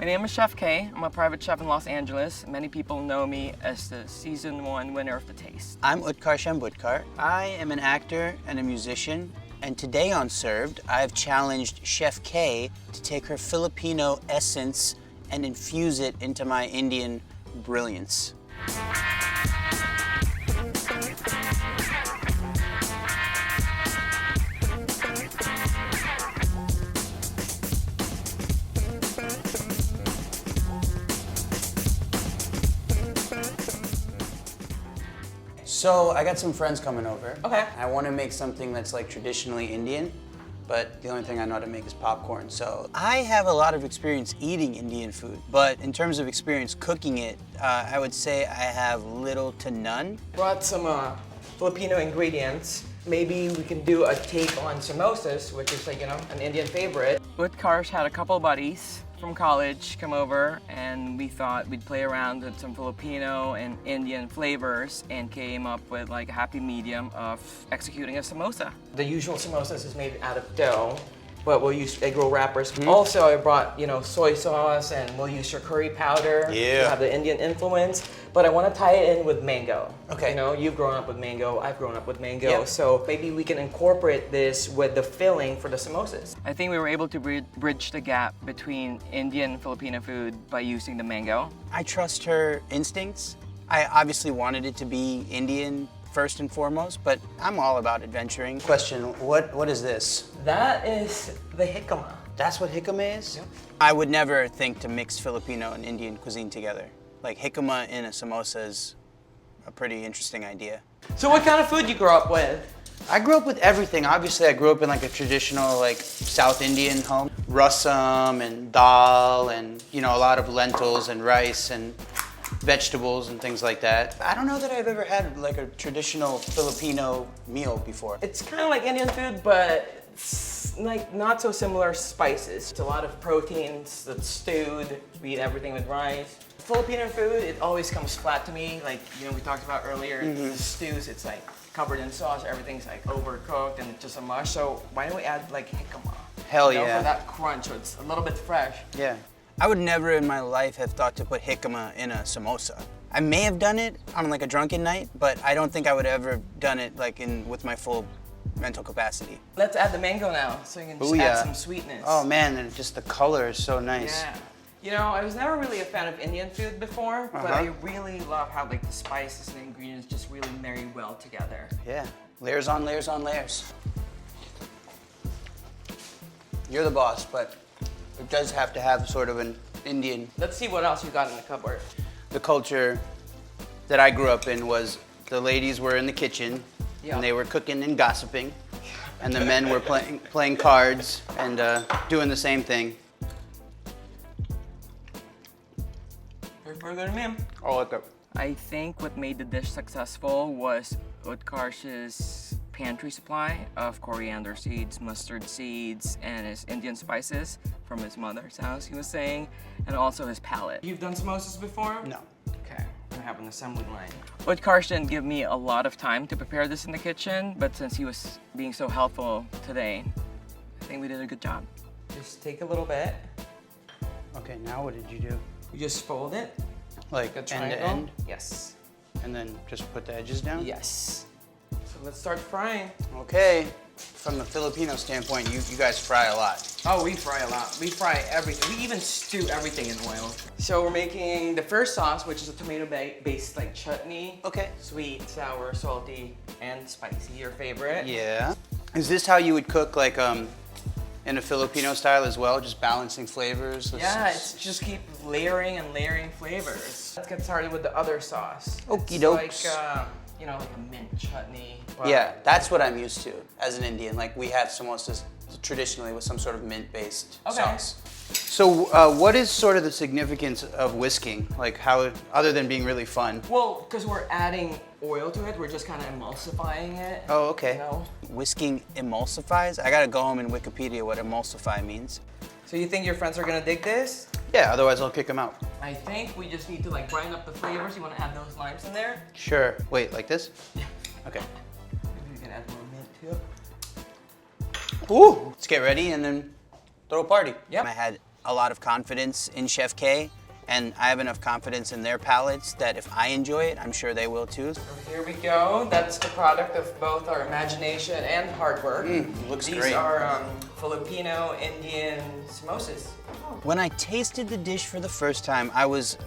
My name is Chef K. I'm a private chef in Los Angeles. Many people know me as the Season 1 winner of The Taste. I'm Utkar Shambudkar. I am an actor and a musician, and today on Served, I've challenged Chef K to take her Filipino essence and infuse it into my Indian brilliance. So I got some friends coming over. Okay. I want to make something that's like traditionally Indian, but the only thing I know how to make is popcorn. So I have a lot of experience eating Indian food, but in terms of experience cooking it, I would say I have little to none. Brought some Filipino ingredients. Maybe we can do a take on samosas, which is like, an Indian favorite. Utkarsh had a couple buddies from college come over, and we thought we'd play around with some Filipino and Indian flavors and came up with like a happy medium of executing a samosa. The usual samosas is made out of dough, but we'll use egg roll wrappers. Also, I brought, soy sauce, and we'll use your curry powder to have the Indian influence. But I want to tie it in with mango. Okay. You've grown up with mango, I've grown up with mango, Yep. so maybe we can incorporate this with the filling for the samosas. I think we were able to bridge the gap between Indian and Filipino food by using the mango. I trust her instincts. I obviously wanted it to be Indian first and foremost, but I'm all about adventuring. Question, what is this? That is the jicama. That's what jicama is? Yep. I would never think to mix Filipino and Indian cuisine together. Like jicama in a samosa is a pretty interesting idea. So what kind of food you grew up with? I grew up with everything. Obviously, I grew up in like a traditional like South Indian home. Rasam and dal and, a lot of lentils and rice and vegetables and things like that. I don't know that I've ever had like a traditional Filipino meal before. It's kind of like Indian food, but it's like not so similar spices. It's a lot of proteins that's stewed. We eat everything with rice. Filipino food, it always comes flat to me. Like, we talked about earlier, the stews, it's like covered in sauce, everything's like overcooked and it's just a mush. So why don't we add like jicama? Hell yeah. For that crunch, so it's a little bit fresh. Yeah. I would never in my life have thought to put jicama in a samosa. I may have done it on like a drunken night, but I don't think I would ever done it like with my full mental capacity. Let's add the mango now, so you can just add some sweetness. Oh man, and just the color is so nice. Yeah. I was never really a fan of Indian food before, but I really love how like the spices and the ingredients just really marry well together. Yeah, layers on layers on layers. You're the boss, but it does have to have sort of an Indian. Let's see what else you got in the cupboard. The culture that I grew up in was the ladies were in the kitchen and they were cooking and gossiping, and the men were playing cards and doing the same thing. Very good, ma'am. Oh, okay. I think what made the dish successful was Utkarsh's pantry supply of coriander seeds, mustard seeds, and his Indian spices from his mother's house, he was saying, and also his palate. You've done samosas before? No. Okay, I have an assembly line. Utkarsh didn't give me a lot of time to prepare this in the kitchen, but since he was being so helpful today, I think we did a good job. Just take a little bit. Okay, now what did you do? You just fold it. Like end to end? Yes. And then just put the edges down? Yes. So let's start frying. Okay. From the Filipino standpoint, you guys fry a lot. Oh, we fry a lot. We fry everything. We even stew everything in oil. So we're making the first sauce, which is a tomato-based like chutney. Okay. Sweet, sour, salty, and spicy. Your favorite? Yeah. Is this how you would cook like in a Filipino style as well, just balancing flavors? Yeah, it's just keep layering and layering flavors. Let's get started with the other sauce. Okie It's dokes. like, like a mint chutney. Wow. Yeah, that's what I'm used to as an Indian. Like we have samosas traditionally with some sort of mint-based sauce. So what is sort of the significance of whisking? Like how, other than being really fun? Well, because we're adding oil to it, we're just kind of emulsifying it. Oh, okay. You know? Whisking emulsifies? I gotta go home and Wikipedia what emulsify means. So you think your friends are gonna dig this? Yeah, otherwise I'll kick them out. I think we just need to like brighten up the flavors. You want to add those limes in there? Sure. Wait, like this? Yeah. Okay. Maybe we can add more mint too. Ooh! Let's get ready and then throw a party. Yep. I had a lot of confidence in Chef K, and I have enough confidence in their palates that if I enjoy it, I'm sure they will too. Here we go. That's the product of both our imagination and hard work. Looks These great. are Filipino-Indian samosas. When I tasted the dish for the first time, I was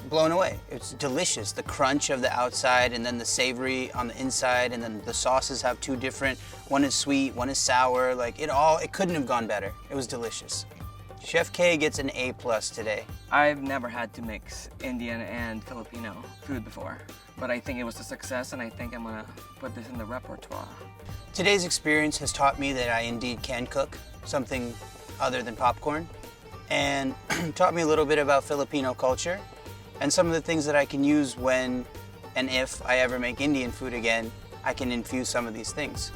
blown away. It's delicious. The crunch of the outside and then the savory on the inside, and then the sauces have two different, one is sweet, one is sour. Like it couldn't have gone better. It was delicious. Chef K gets an A+ today. I've never had to mix Indian and Filipino food before, but I think it was a success, and I think I'm gonna put this in the repertoire. Today's experience has taught me that I indeed can cook something other than popcorn, and taught me a little bit about Filipino culture and some of the things that I can use when and if I ever make Indian food again. I can infuse some of these things.